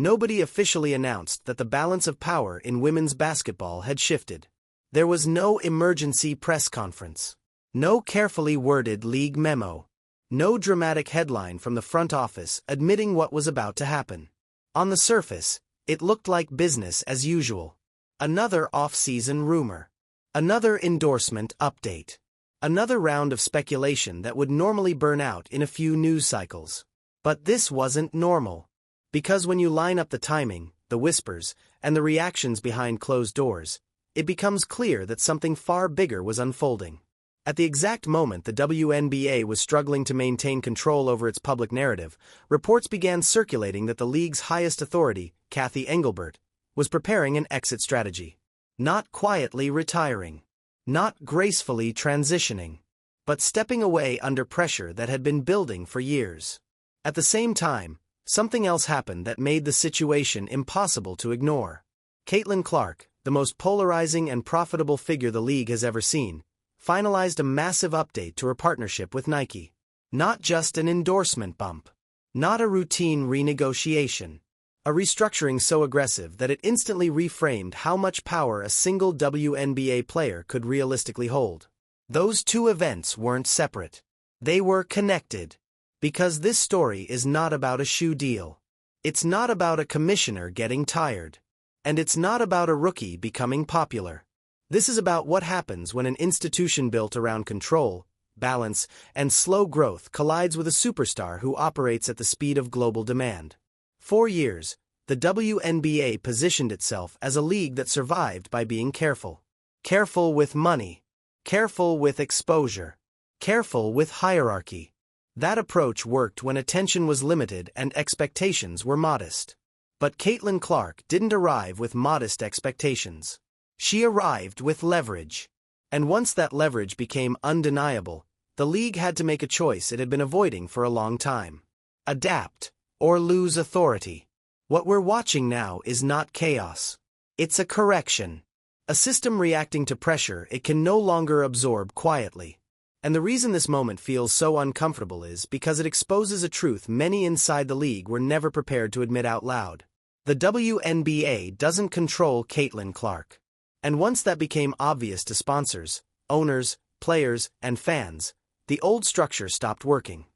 Nobody officially announced that the balance of power in women's basketball had shifted. There was no emergency press conference. No carefully worded league memo. No dramatic headline from the front office admitting what was about to happen. On the surface, it looked like business as usual. Another off-season rumor. Another endorsement update. Another round of speculation that would normally burn out in a few news cycles. But this wasn't normal. Because when you line up the timing, the whispers, and the reactions behind closed doors, it becomes clear that something far bigger was unfolding. At the exact moment the WNBA was struggling to maintain control over its public narrative, reports began circulating that the league's highest authority, Kathy Engelbert, was preparing an exit strategy. Not quietly retiring. Not gracefully transitioning. But stepping away under pressure that had been building for years. At the same time, something else happened that made the situation impossible to ignore. Caitlin Clark, the most polarizing and profitable figure the league has ever seen, finalized a massive update to her partnership with Nike. Not just an endorsement bump. Not a routine renegotiation. A restructuring so aggressive that it instantly reframed how much power a single WNBA player could realistically hold. Those two events weren't separate. They were connected. Because this story is not about a shoe deal. It's not about a commissioner getting tired. And it's not about a rookie becoming popular. This is about what happens when an institution built around control, balance, and slow growth collides with a superstar who operates at the speed of global demand. For years, the WNBA positioned itself as a league that survived by being careful. Careful with money. Careful with exposure. Careful with hierarchy. That approach worked when attention was limited and expectations were modest. But Caitlin Clark didn't arrive with modest expectations. She arrived with leverage. And once that leverage became undeniable, the league had to make a choice it had been avoiding for a long time. Adapt, or lose authority. What we're watching now is not chaos. It's a correction. A system reacting to pressure it can no longer absorb quietly. And the reason this moment feels so uncomfortable is because it exposes a truth many inside the league were never prepared to admit out loud. The WNBA doesn't control Caitlin Clark. And once that became obvious to sponsors, owners, players, and fans, the old structure stopped working.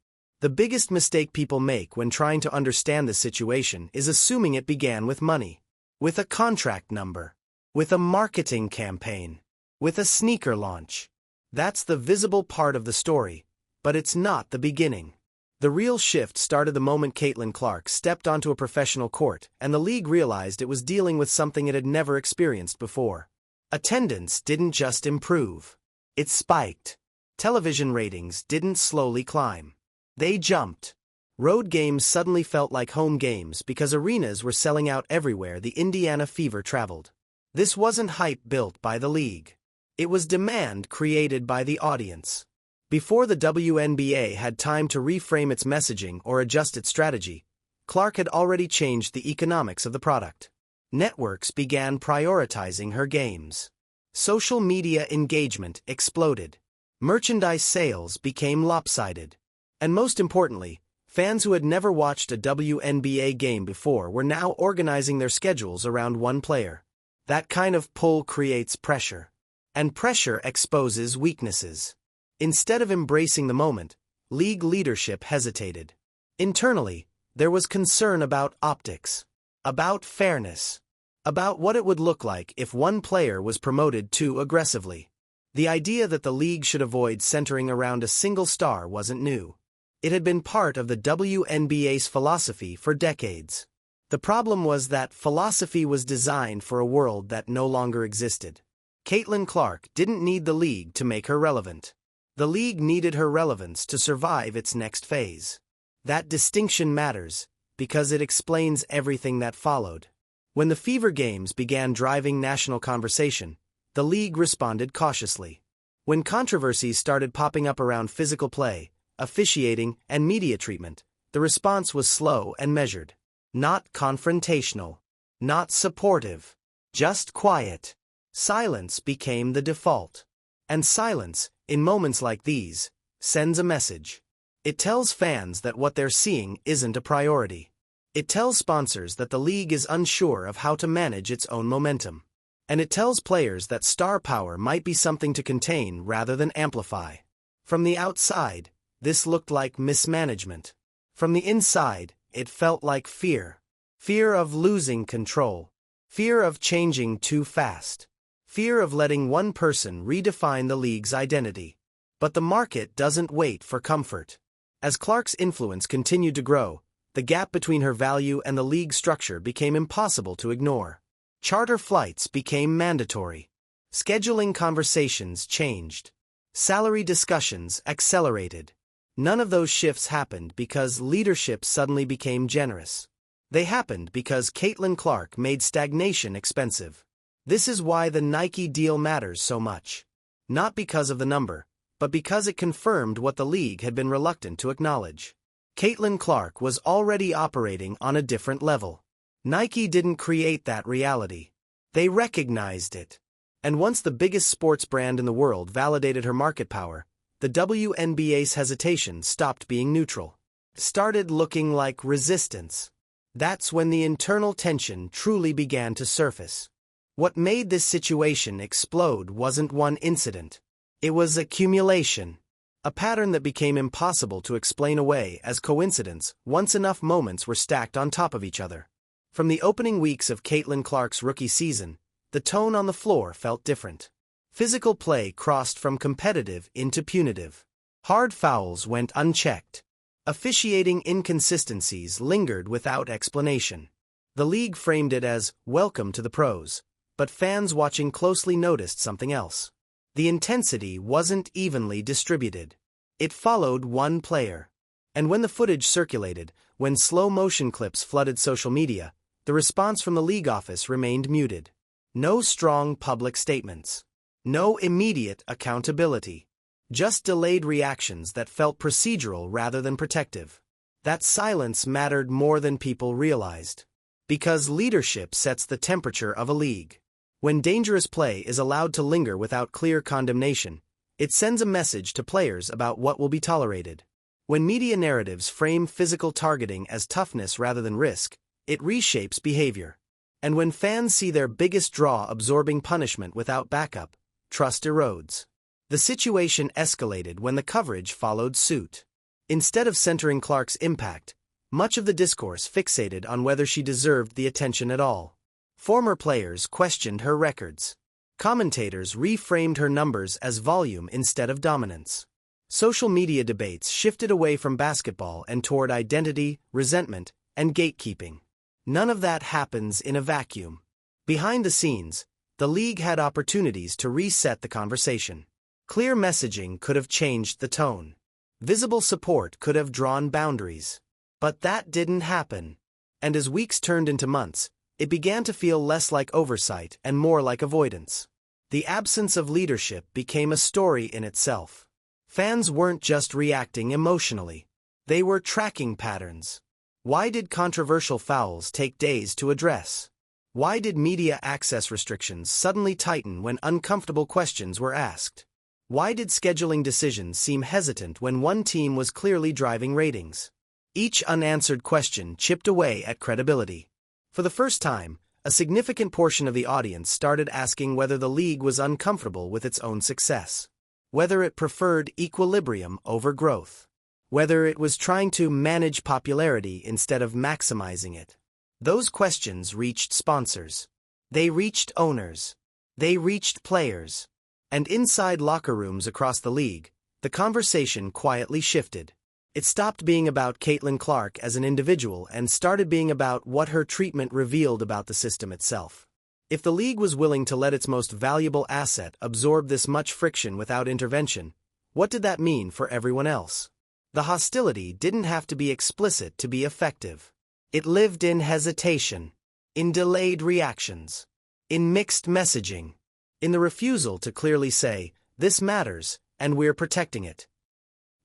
The biggest mistake people make when trying to understand this situation is assuming it began with money. With a contract number. With a marketing campaign. With a sneaker launch. That's the visible part of the story, but it's not the beginning. The real shift started the moment Caitlin Clark stepped onto a professional court and the league realized it was dealing with something it had never experienced before. Attendance didn't just improve. It spiked. Television ratings didn't slowly climb. They jumped. Road games suddenly felt like home games because arenas were selling out everywhere the Indiana Fever traveled. This wasn't hype built by the league. It was demand created by the audience. Before the WNBA had time to reframe its messaging or adjust its strategy, Clark had already changed the economics of the product. Networks began prioritizing her games. Social media engagement exploded. Merchandise sales became lopsided. And most importantly, fans who had never watched a WNBA game before were now organizing their schedules around one player. That kind of pull creates pressure. And pressure exposes weaknesses. Instead of embracing the moment, league leadership hesitated. Internally, there was concern about optics. About fairness. About what it would look like if one player was promoted too aggressively. The idea that the league should avoid centering around a single star wasn't new. It had been part of the WNBA's philosophy for decades. The problem was that philosophy was designed for a world that no longer existed. Caitlin Clark didn't need the league to make her relevant. The league needed her relevance to survive its next phase. That distinction matters, because it explains everything that followed. When the Fever Games began driving national conversation, the league responded cautiously. When controversies started popping up around physical play, officiating, and media treatment, the response was slow and measured. Not confrontational. Not supportive. Just quiet. Silence became the default. And silence, in moments like these, sends a message. It tells fans that what they're seeing isn't a priority. It tells sponsors that the league is unsure of how to manage its own momentum. And it tells players that star power might be something to contain rather than amplify. From the outside, this looked like mismanagement. From the inside, it felt like fear. Fear of losing control. Fear of changing too fast. Fear of letting one person redefine the league's identity. But the market doesn't wait for comfort. As Clark's influence continued to grow, the gap between her value and the league structure became impossible to ignore. Charter flights became mandatory. Scheduling conversations changed. Salary discussions accelerated. None of those shifts happened because leadership suddenly became generous. They happened because Caitlin Clark made stagnation expensive. This is why the Nike deal matters so much. Not because of the number, but because it confirmed what the league had been reluctant to acknowledge. Caitlin Clark was already operating on a different level. Nike didn't create that reality. They recognized it. And once the biggest sports brand in the world validated her market power, the WNBA's hesitation stopped being neutral. It started looking like resistance. That's when the internal tension truly began to surface. What made this situation explode wasn't one incident. It was accumulation. A pattern that became impossible to explain away as coincidence once enough moments were stacked on top of each other. From the opening weeks of Caitlin Clark's rookie season, the tone on the floor felt different. Physical play crossed from competitive into punitive. Hard fouls went unchecked. Officiating inconsistencies lingered without explanation. The league framed it as "welcome to the pros," but fans watching closely noticed something else. The intensity wasn't evenly distributed. It followed one player. And when the footage circulated, when slow-motion clips flooded social media, the response from the league office remained muted. No strong public statements. No immediate accountability. Just delayed reactions that felt procedural rather than protective. That silence mattered more than people realized. Because leadership sets the temperature of a league. When dangerous play is allowed to linger without clear condemnation, it sends a message to players about what will be tolerated. When media narratives frame physical targeting as toughness rather than risk, it reshapes behavior. And when fans see their biggest draw absorbing punishment without backup, trust erodes. The situation escalated when the coverage followed suit. Instead of centering Clark's impact, much of the discourse fixated on whether she deserved the attention at all. Former players questioned her records. Commentators reframed her numbers as volume instead of dominance. Social media debates shifted away from basketball and toward identity, resentment, and gatekeeping. None of that happens in a vacuum. Behind the scenes, the league had opportunities to reset the conversation. Clear messaging could have changed the tone. Visible support could have drawn boundaries. But that didn't happen. And as weeks turned into months, it began to feel less like oversight and more like avoidance. The absence of leadership became a story in itself. Fans weren't just reacting emotionally. They were tracking patterns. Why did controversial fouls take days to address? Why did media access restrictions suddenly tighten when uncomfortable questions were asked? Why did scheduling decisions seem hesitant when one team was clearly driving ratings? Each unanswered question chipped away at credibility. For the first time, a significant portion of the audience started asking whether the league was uncomfortable with its own success. Whether it preferred equilibrium over growth. Whether it was trying to manage popularity instead of maximizing it. Those questions reached sponsors. They reached owners. They reached players. And inside locker rooms across the league, the conversation quietly shifted. It stopped being about Caitlin Clark as an individual and started being about what her treatment revealed about the system itself. If the league was willing to let its most valuable asset absorb this much friction without intervention, what did that mean for everyone else? The hostility didn't have to be explicit to be effective. It lived in hesitation, in delayed reactions, in mixed messaging, in the refusal to clearly say, "This matters, and we're protecting it."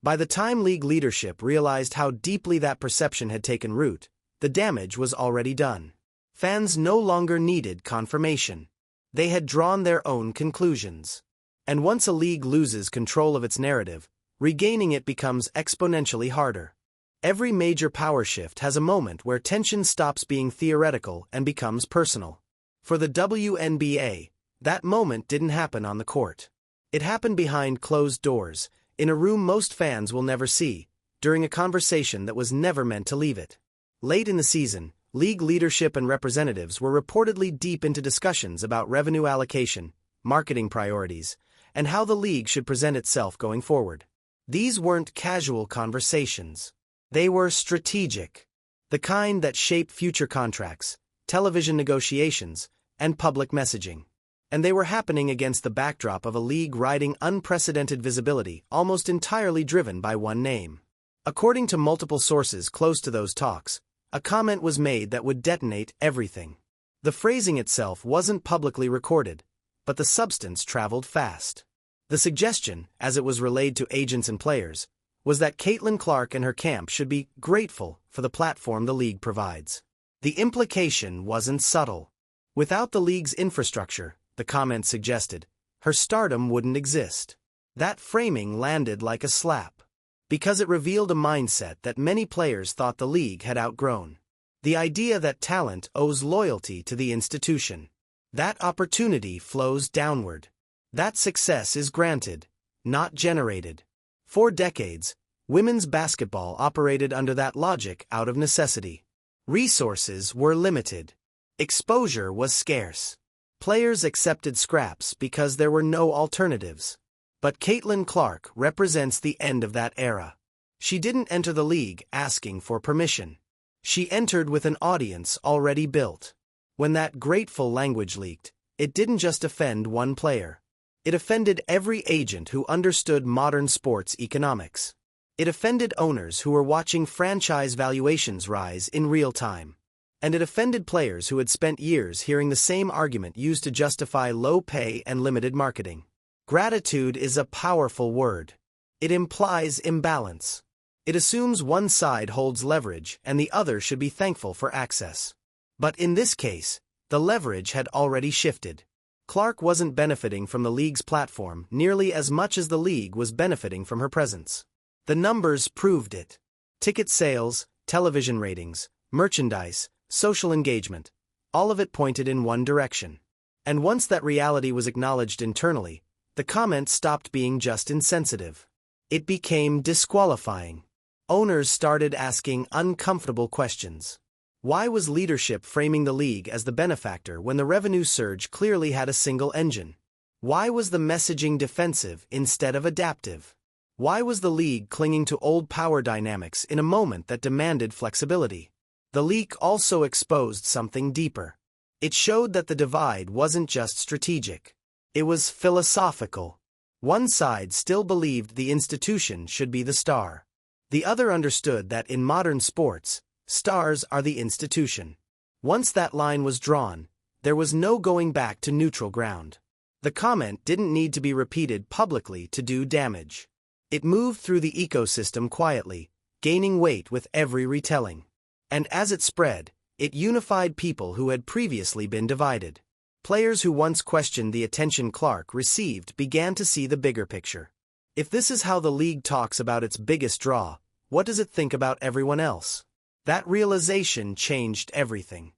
By the time league leadership realized how deeply that perception had taken root, the damage was already done. Fans no longer needed confirmation. They had drawn their own conclusions. And once a league loses control of its narrative, regaining it becomes exponentially harder. Every major power shift has a moment where tension stops being theoretical and becomes personal. For the WNBA, that moment didn't happen on the court. It happened behind closed doors, in a room most fans will never see, during a conversation that was never meant to leave it. Late in the season, league leadership and representatives were reportedly deep into discussions about revenue allocation, marketing priorities, and how the league should present itself going forward. These weren't casual conversations. They were strategic. The kind that shape future contracts, television negotiations, and public messaging. And they were happening against the backdrop of a league riding unprecedented visibility, almost entirely driven by one name. According to multiple sources close to those talks, a comment was made that would detonate everything. The phrasing itself wasn't publicly recorded, but the substance traveled fast. The suggestion, as it was relayed to agents and players, was that Caitlin Clark and her camp should be grateful for the platform the league provides. The implication wasn't subtle. Without the league's infrastructure, the comment suggested, her stardom wouldn't exist. That framing landed like a slap, because it revealed a mindset that many players thought the league had outgrown. The idea that talent owes loyalty to the institution. That opportunity flows downward. That success is granted, not generated. For decades, women's basketball operated under that logic out of necessity. Resources were limited. Exposure was scarce. Players accepted scraps because there were no alternatives. But Caitlin Clark represents the end of that era. She didn't enter the league asking for permission. She entered with an audience already built. When that grateful language leaked, it didn't just offend one player. It offended every agent who understood modern sports economics. It offended owners who were watching franchise valuations rise in real time. And it offended players who had spent years hearing the same argument used to justify low pay and limited marketing. Gratitude is a powerful word. It implies imbalance. It assumes one side holds leverage and the other should be thankful for access. But in this case, the leverage had already shifted. Clark wasn't benefiting from the league's platform nearly as much as the league was benefiting from her presence. The numbers proved it. Ticket sales, television ratings, merchandise, social engagement, all of it pointed in one direction. And once that reality was acknowledged internally, the comment stopped being just insensitive. It became disqualifying. Owners started asking uncomfortable questions. Why was leadership framing the league as the benefactor when the revenue surge clearly had a single engine? Why was the messaging defensive instead of adaptive? Why was the league clinging to old power dynamics in a moment that demanded flexibility? The leak also exposed something deeper. It showed that the divide wasn't just strategic. It was philosophical. One side still believed the institution should be the star. The other understood that in modern sports, stars are the institution. Once that line was drawn, there was no going back to neutral ground. The comment didn't need to be repeated publicly to do damage. It moved through the ecosystem quietly, gaining weight with every retelling. And as it spread, it unified people who had previously been divided. Players who once questioned the attention Clark received began to see the bigger picture. If this is how the league talks about its biggest draw, what does it think about everyone else? That realization changed everything.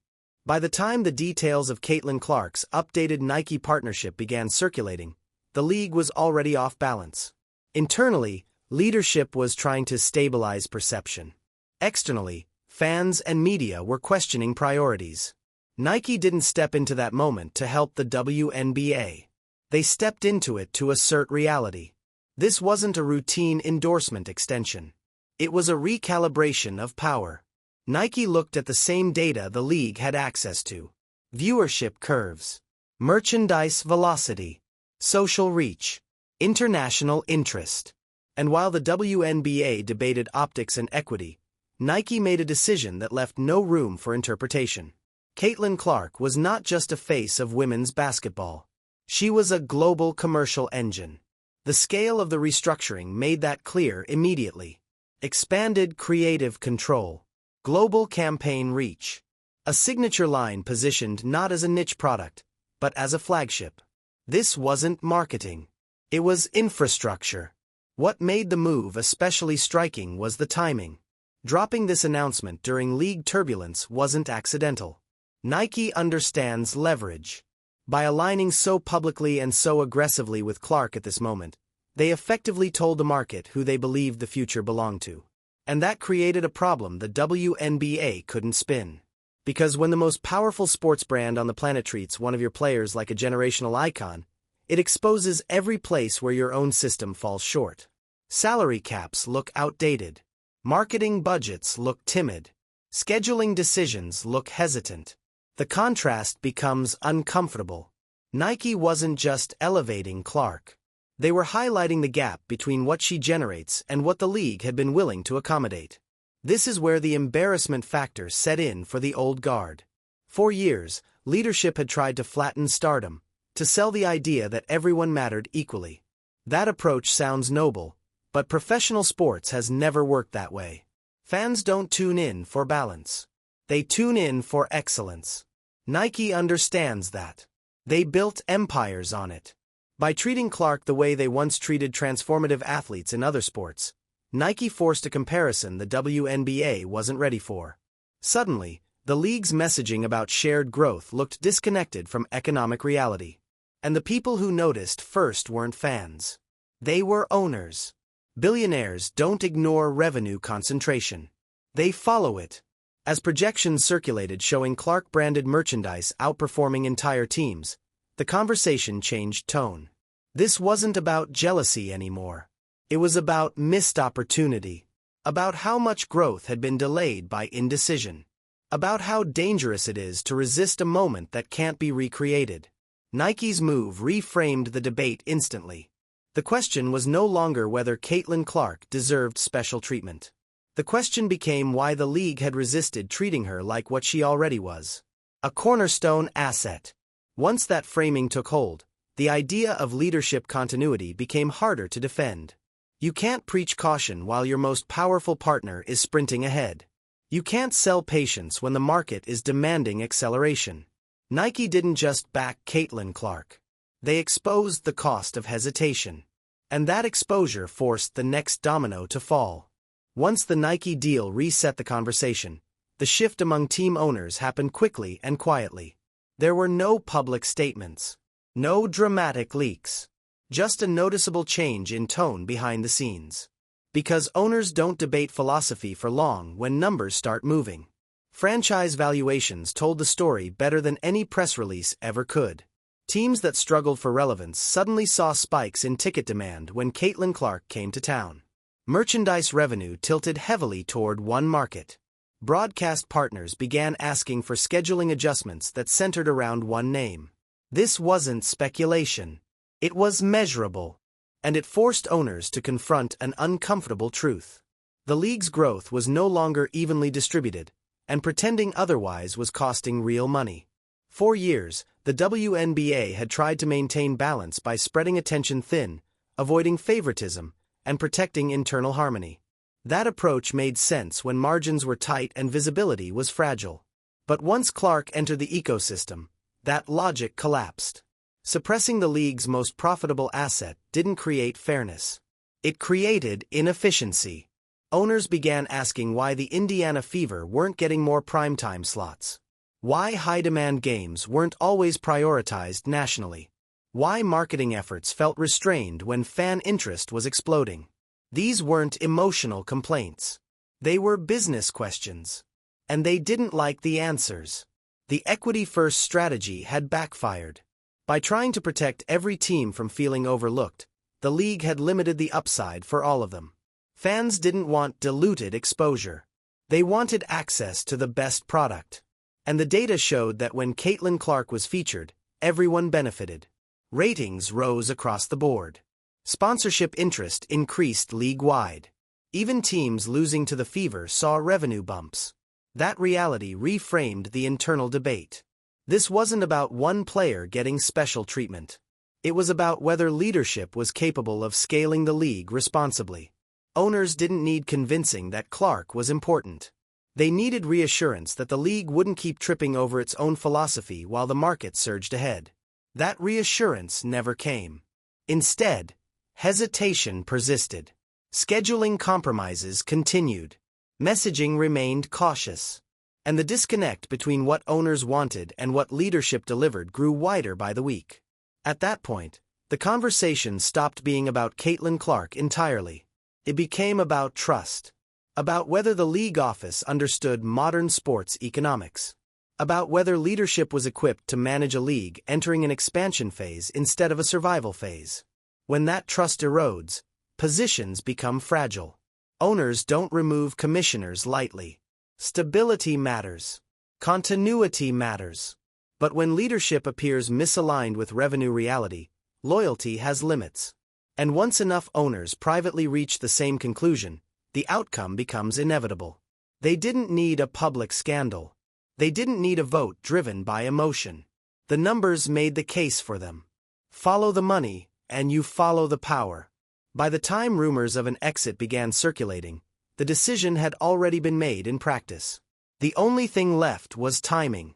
By the time the details of Caitlin Clark's updated Nike partnership began circulating, the league was already off balance. Internally, leadership was trying to stabilize perception. Externally, fans and media were questioning priorities. Nike didn't step into that moment to help the WNBA. They stepped into it to assert reality. This wasn't a routine endorsement extension. It was a recalibration of power. Nike looked at the same data the league had access to. Viewership curves, merchandise velocity, social reach, international interest. And while the WNBA debated optics and equity, Nike made a decision that left no room for interpretation. Caitlin Clark was not just a face of women's basketball. She was a global commercial engine. The scale of the restructuring made that clear immediately. Expanded creative control. Global campaign reach. A signature line positioned not as a niche product, but as a flagship. This wasn't marketing. It was infrastructure. What made the move especially striking was the timing. Dropping this announcement during league turbulence wasn't accidental. Nike understands leverage. By aligning so publicly and so aggressively with Clark at this moment, they effectively told the market who they believed the future belonged to. And that created a problem the WNBA couldn't spin. Because when the most powerful sports brand on the planet treats one of your players like a generational icon, it exposes every place where your own system falls short. Salary caps look outdated. Marketing budgets look timid. Scheduling decisions look hesitant. The contrast becomes uncomfortable. Nike wasn't just elevating Clark. They were highlighting the gap between what she generates and what the league had been willing to accommodate. This is where the embarrassment factor set in for the old guard. For years, leadership had tried to flatten stardom, to sell the idea that everyone mattered equally. That approach sounds noble, but professional sports has never worked that way. Fans don't tune in for balance. They tune in for excellence. Nike understands that. They built empires on it. By treating Clark the way they once treated transformative athletes in other sports, Nike forced a comparison the WNBA wasn't ready for. Suddenly, the league's messaging about shared growth looked disconnected from economic reality. And the people who noticed first weren't fans. They were owners. Billionaires don't ignore revenue concentration. They follow it. As projections circulated showing Clark-branded merchandise outperforming entire teams, the conversation changed tone. This wasn't about jealousy anymore. It was about missed opportunity. About how much growth had been delayed by indecision. About how dangerous it is to resist a moment that can't be recreated. Nike's move reframed the debate instantly. The question was no longer whether Caitlin Clark deserved special treatment. The question became why the league had resisted treating her like what she already was. A cornerstone asset. Once that framing took hold, the idea of leadership continuity became harder to defend. You can't preach caution while your most powerful partner is sprinting ahead. You can't sell patience when the market is demanding acceleration. Nike didn't just back Caitlin Clark. They exposed the cost of hesitation. And that exposure forced the next domino to fall. Once the Nike deal reset the conversation, the shift among team owners happened quickly and quietly. There were no public statements. No dramatic leaks. Just a noticeable change in tone behind the scenes. Because owners don't debate philosophy for long when numbers start moving. Franchise valuations told the story better than any press release ever could. Teams that struggled for relevance suddenly saw spikes in ticket demand when Caitlin Clark came to town. Merchandise revenue tilted heavily toward one market. Broadcast partners began asking for scheduling adjustments that centered around one name. This wasn't speculation. It was measurable. And it forced owners to confront an uncomfortable truth. The league's growth was no longer evenly distributed, and pretending otherwise was costing real money. For years, the WNBA had tried to maintain balance by spreading attention thin, avoiding favoritism, and protecting internal harmony. That approach made sense when margins were tight and visibility was fragile. But once Clark entered the ecosystem, that logic collapsed. Suppressing the league's most profitable asset didn't create fairness. It created inefficiency. Owners began asking why the Indiana Fever weren't getting more primetime slots. Why high-demand games weren't always prioritized nationally. Why marketing efforts felt restrained when fan interest was exploding. These weren't emotional complaints. They were business questions. And they didn't like the answers. The equity-first strategy had backfired. By trying to protect every team from feeling overlooked, the league had limited the upside for all of them. Fans didn't want diluted exposure. They wanted access to the best product. And the data showed that when Caitlin Clark was featured, everyone benefited. Ratings rose across the board. Sponsorship interest increased league-wide. Even teams losing to the Fever saw revenue bumps. That reality reframed the internal debate. This wasn't about one player getting special treatment. It was about whether leadership was capable of scaling the league responsibly. Owners didn't need convincing that Clark was important. They needed reassurance that the league wouldn't keep tripping over its own philosophy while the market surged ahead. That reassurance never came. Instead, hesitation persisted. Scheduling compromises continued. Messaging remained cautious. And the disconnect between what owners wanted and what leadership delivered grew wider by the week. At that point, the conversation stopped being about Caitlin Clark entirely. It became about trust. About whether the league office understood modern sports economics. About whether leadership was equipped to manage a league entering an expansion phase instead of a survival phase. When that trust erodes, positions become fragile. Owners don't remove commissioners lightly. Stability matters. Continuity matters. But when leadership appears misaligned with revenue reality, loyalty has limits. And once enough owners privately reach the same conclusion, the outcome becomes inevitable. They didn't need a public scandal. They didn't need a vote driven by emotion. The numbers made the case for them. Follow the money, and you follow the power. By the time rumors of an exit began circulating, the decision had already been made in practice. The only thing left was timing.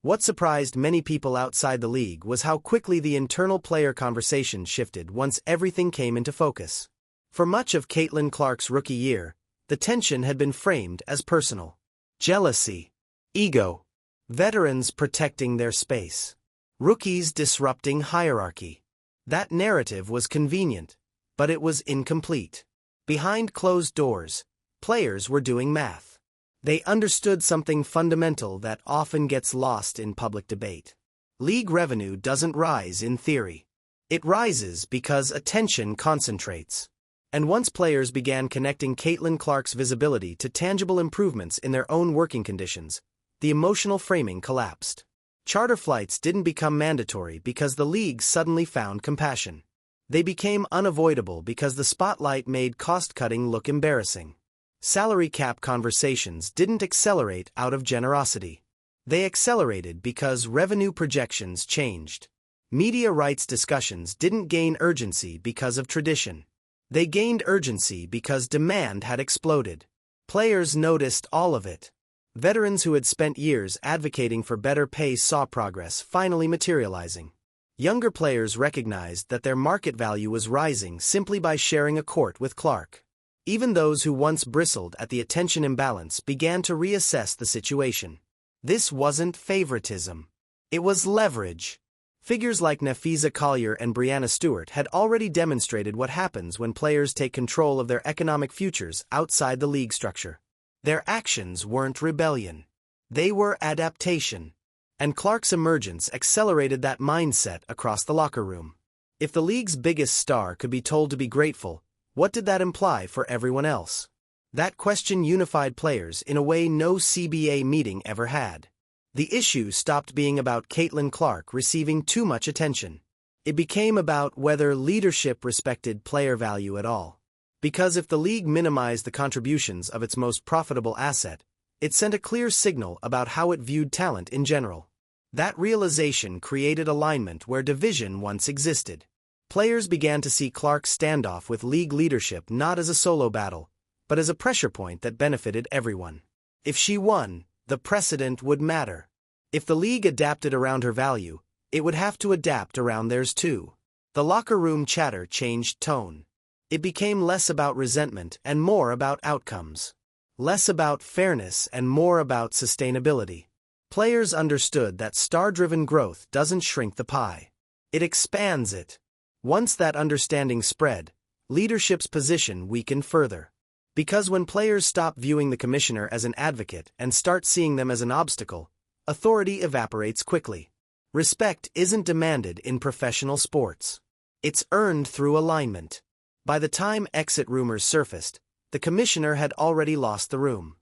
What surprised many people outside the league was how quickly the internal player conversation shifted once everything came into focus. For much of Caitlin Clark's rookie year, the tension had been framed as personal. Jealousy. Ego. Veterans protecting their space. Rookies disrupting hierarchy. That narrative was convenient, but it was incomplete. Behind closed doors, players were doing math. They understood something fundamental that often gets lost in public debate. League revenue doesn't rise in theory. It rises because attention concentrates. And once players began connecting Caitlin Clark's visibility to tangible improvements in their own working conditions, the emotional framing collapsed. Charter flights didn't become mandatory because the league suddenly found compassion. They became unavoidable because the spotlight made cost-cutting look embarrassing. Salary cap conversations didn't accelerate out of generosity. They accelerated because revenue projections changed. Media rights discussions didn't gain urgency because of tradition. They gained urgency because demand had exploded. Players noticed all of it. Veterans who had spent years advocating for better pay saw progress finally materializing. Younger players recognized that their market value was rising simply by sharing a court with Clark. Even those who once bristled at the attention imbalance began to reassess the situation. This wasn't favoritism. It was leverage. Figures like Nafisa Collier and Brianna Stewart had already demonstrated what happens when players take control of their economic futures outside the league structure. Their actions weren't rebellion. They were adaptation. And Clark's emergence accelerated that mindset across the locker room. If the league's biggest star could be told to be grateful, what did that imply for everyone else? That question unified players in a way no CBA meeting ever had. The issue stopped being about Caitlin Clark receiving too much attention. It became about whether leadership respected player value at all. Because if the league minimized the contributions of its most profitable asset, it sent a clear signal about how it viewed talent in general. That realization created alignment where division once existed. Players began to see Clark's standoff with league leadership not as a solo battle, but as a pressure point that benefited everyone. If she won, the precedent would matter. If the league adapted around her value, it would have to adapt around theirs too. The locker room chatter changed tone. It became less about resentment and more about outcomes. Less about fairness and more about sustainability. Players understood that star-driven growth doesn't shrink the pie. It expands it. Once that understanding spread, leadership's position weakened further. Because when players stop viewing the commissioner as an advocate and start seeing them as an obstacle, authority evaporates quickly. Respect isn't demanded in professional sports. It's earned through alignment. By the time exit rumors surfaced, the commissioner had already lost the room.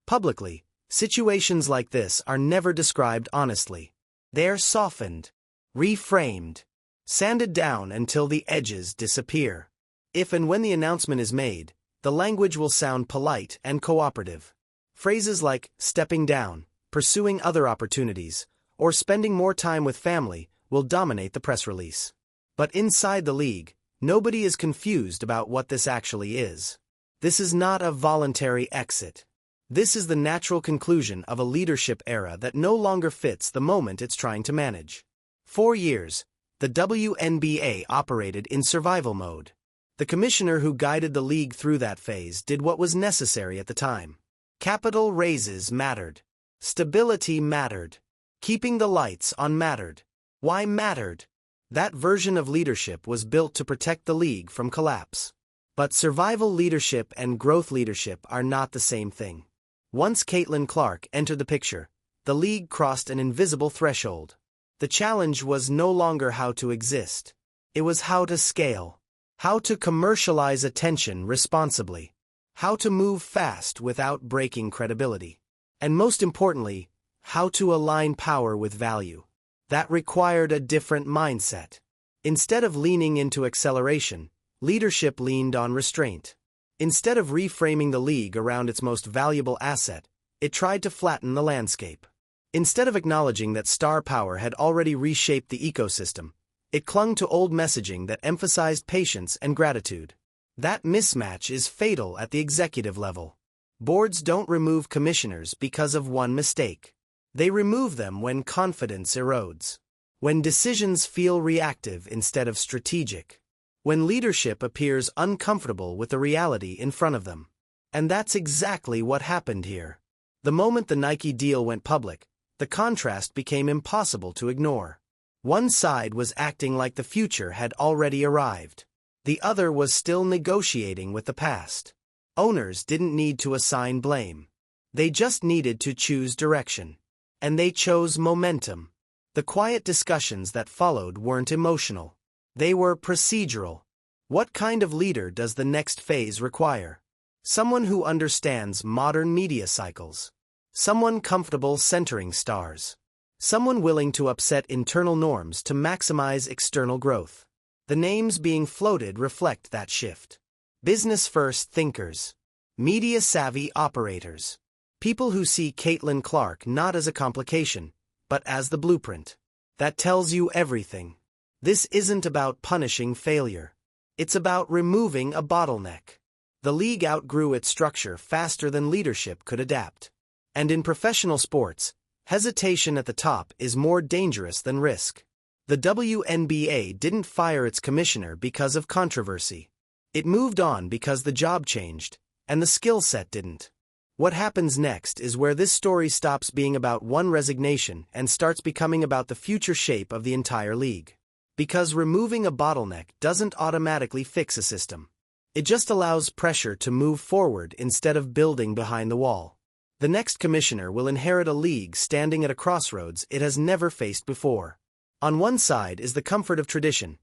Publicly, situations like this are never described honestly. They're softened, reframed, sanded down until the edges disappear. If and when the announcement is made, the language will sound polite and cooperative. Phrases like stepping down, pursuing other opportunities, or spending more time with family will dominate the press release. But inside the league, nobody is confused about what this actually is. This is not a voluntary exit. This is the natural conclusion of a leadership era that no longer fits the moment it's trying to manage. 4 years, the WNBA operated in survival mode. The commissioner who guided the league through that phase did what was necessary at the time. Capital raises mattered. Stability mattered. Keeping the lights on mattered. Why mattered? That version of leadership was built to protect the league from collapse. But survival leadership and growth leadership are not the same thing. Once Caitlin Clark entered the picture, the league crossed an invisible threshold. The challenge was no longer how to exist. It was how to scale. How to commercialize attention responsibly. How to move fast without breaking credibility. And most importantly, how to align power with value. That required a different mindset. Instead of leaning into acceleration, leadership leaned on restraint. Instead of reframing the league around its most valuable asset, it tried to flatten the landscape. Instead of acknowledging that star power had already reshaped the ecosystem, it clung to old messaging that emphasized patience and gratitude. That mismatch is fatal at the executive level. Boards don't remove commissioners because of one mistake. They remove them when confidence erodes. When decisions feel reactive instead of strategic. When leadership appears uncomfortable with the reality in front of them. And that's exactly what happened here. The moment the Nike deal went public, the contrast became impossible to ignore. One side was acting like the future had already arrived. The other was still negotiating with the past. Owners didn't need to assign blame. They just needed to choose direction. And they chose momentum. The quiet discussions that followed weren't emotional. They were procedural. What kind of leader does the next phase require? Someone who understands modern media cycles. Someone comfortable centering stars. Someone willing to upset internal norms to maximize external growth. The names being floated reflect that shift. Business-first thinkers. Media-savvy operators. People who see Caitlin Clark not as a complication, but as the blueprint. That tells you everything. This isn't about punishing failure. It's about removing a bottleneck. The league outgrew its structure faster than leadership could adapt. And in professional sports, hesitation at the top is more dangerous than risk. The WNBA didn't fire its commissioner because of controversy. It moved on because the job changed, and the skill set didn't. What happens next is where this story stops being about one resignation and starts becoming about the future shape of the entire league. Because removing a bottleneck doesn't automatically fix a system. It just allows pressure to move forward instead of building behind the wall. The next commissioner will inherit a league standing at a crossroads it has never faced before. On one side is the comfort of tradition,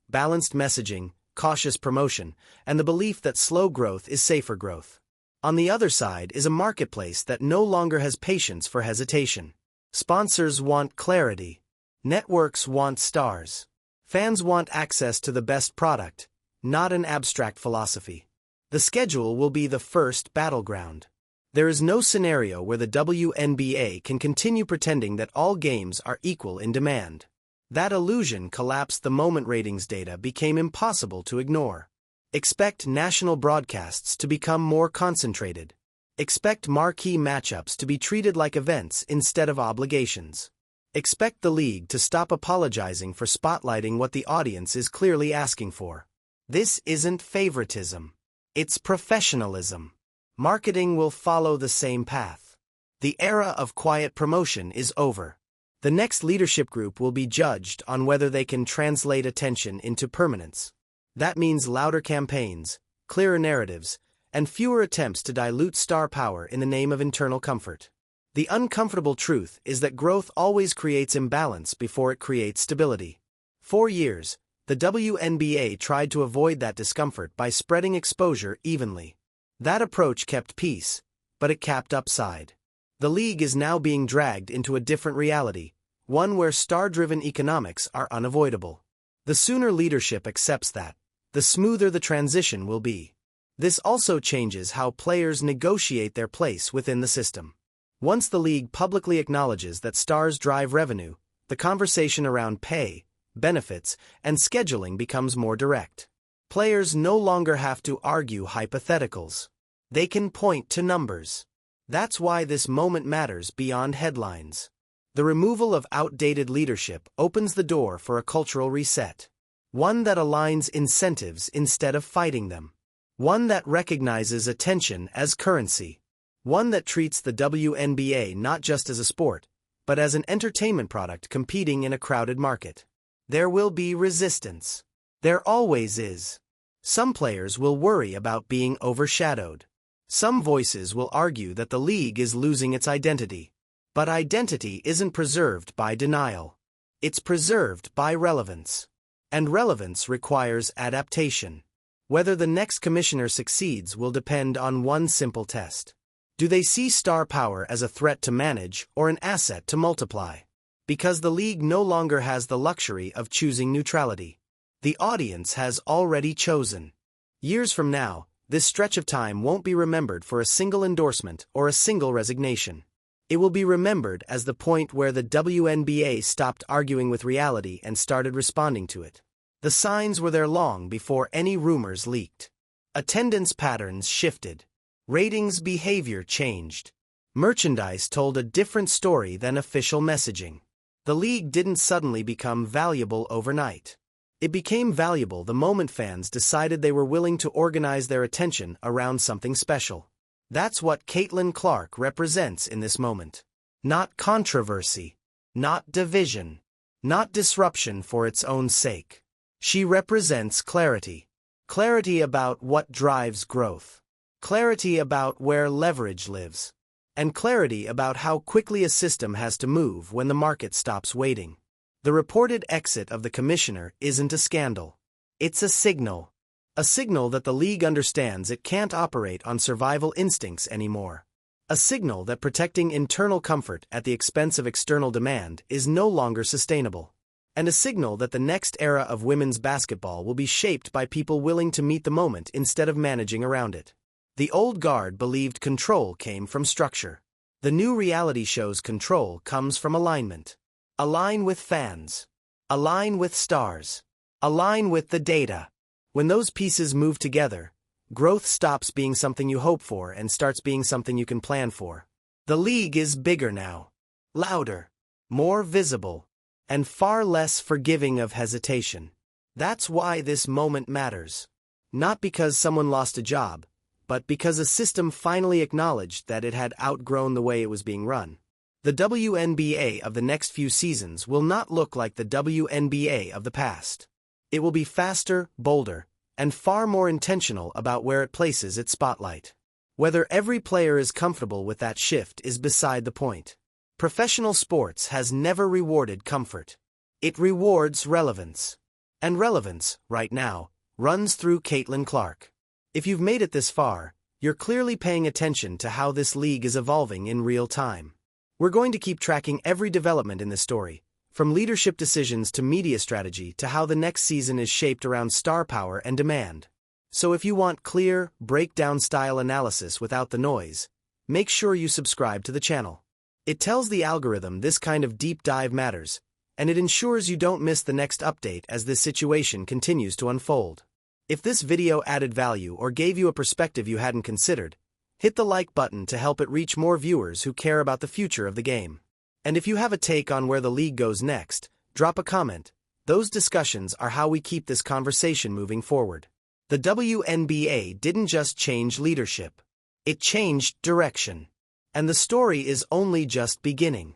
balanced messaging, cautious promotion, and the belief that slow growth is safer growth. On the other side is a marketplace that no longer has patience for hesitation. Sponsors want clarity. Networks want stars. Fans want access to the best product, not an abstract philosophy. The schedule will be the first battleground. There is no scenario where the WNBA can continue pretending that all games are equal in demand. That illusion collapsed the moment ratings data became impossible to ignore. Expect national broadcasts to become more concentrated. Expect marquee matchups to be treated like events instead of obligations. Expect the league to stop apologizing for spotlighting what the audience is clearly asking for. This isn't favoritism. It's professionalism. Marketing will follow the same path. The era of quiet promotion is over. The next leadership group will be judged on whether they can translate attention into permanence. That means louder campaigns, clearer narratives, and fewer attempts to dilute star power in the name of internal comfort. The uncomfortable truth is that growth always creates imbalance before it creates stability. For years, the WNBA tried to avoid that discomfort by spreading exposure evenly. That approach kept peace, but it capped upside. The league is now being dragged into a different reality, one where star-driven economics are unavoidable. The sooner leadership accepts that, the smoother the transition will be. This also changes how players negotiate their place within the system. Once the league publicly acknowledges that stars drive revenue, the conversation around pay, benefits, and scheduling becomes more direct. Players no longer have to argue hypotheticals. They can point to numbers. That's why this moment matters beyond headlines. The removal of outdated leadership opens the door for a cultural reset. One that aligns incentives instead of fighting them. One that recognizes attention as currency. One that treats the WNBA not just as a sport, but as an entertainment product competing in a crowded market. There will be resistance. There always is. Some players will worry about being overshadowed. Some voices will argue that the league is losing its identity. But identity isn't preserved by denial. It's preserved by relevance. And relevance requires adaptation. Whether the next commissioner succeeds will depend on one simple test. Do they see star power as a threat to manage or an asset to multiply? Because the league no longer has the luxury of choosing neutrality. The audience has already chosen. Years from now, this stretch of time won't be remembered for a single endorsement or a single resignation. It will be remembered as the point where the WNBA stopped arguing with reality and started responding to it. The signs were there long before any rumors leaked. Attendance patterns shifted. Ratings behavior changed. Merchandise told a different story than official messaging. The league didn't suddenly become valuable overnight. It became valuable the moment fans decided they were willing to organize their attention around something special. That's what Caitlin Clark represents in this moment. Not controversy. Not division. Not disruption for its own sake. She represents clarity. Clarity about what drives growth. Clarity about where leverage lives. And clarity about how quickly a system has to move when the market stops waiting. The reported exit of the commissioner isn't a scandal. It's a signal. A signal that the league understands it can't operate on survival instincts anymore. A signal that protecting internal comfort at the expense of external demand is no longer sustainable. And a signal that the next era of women's basketball will be shaped by people willing to meet the moment instead of managing around it. The old guard believed control came from structure. The new reality shows control comes from alignment. Align with fans. Align with stars. Align with the data. When those pieces move together, growth stops being something you hope for and starts being something you can plan for. The league is bigger now. Louder. More visible. And far less forgiving of hesitation. That's why this moment matters. Not because someone lost a job, but because a system finally acknowledged that it had outgrown the way it was being run. The WNBA of the next few seasons will not look like the WNBA of the past. It will be faster, bolder, and far more intentional about where it places its spotlight. Whether every player is comfortable with that shift is beside the point. Professional sports has never rewarded comfort. It rewards relevance. And relevance, right now, runs through Caitlin Clark. If you've made it this far, you're clearly paying attention to how this league is evolving in real time. We're going to keep tracking every development in this story, from leadership decisions to media strategy to how the next season is shaped around star power and demand. So if you want clear, breakdown-style analysis without the noise, make sure you subscribe to the channel. It tells the algorithm this kind of deep dive matters, and it ensures you don't miss the next update as this situation continues to unfold. If this video added value or gave you a perspective you hadn't considered, hit the like button to help it reach more viewers who care about the future of the game. And if you have a take on where the league goes next, drop a comment. Those discussions are how we keep this conversation moving forward. The WNBA didn't just change leadership. It changed direction. And the story is only just beginning.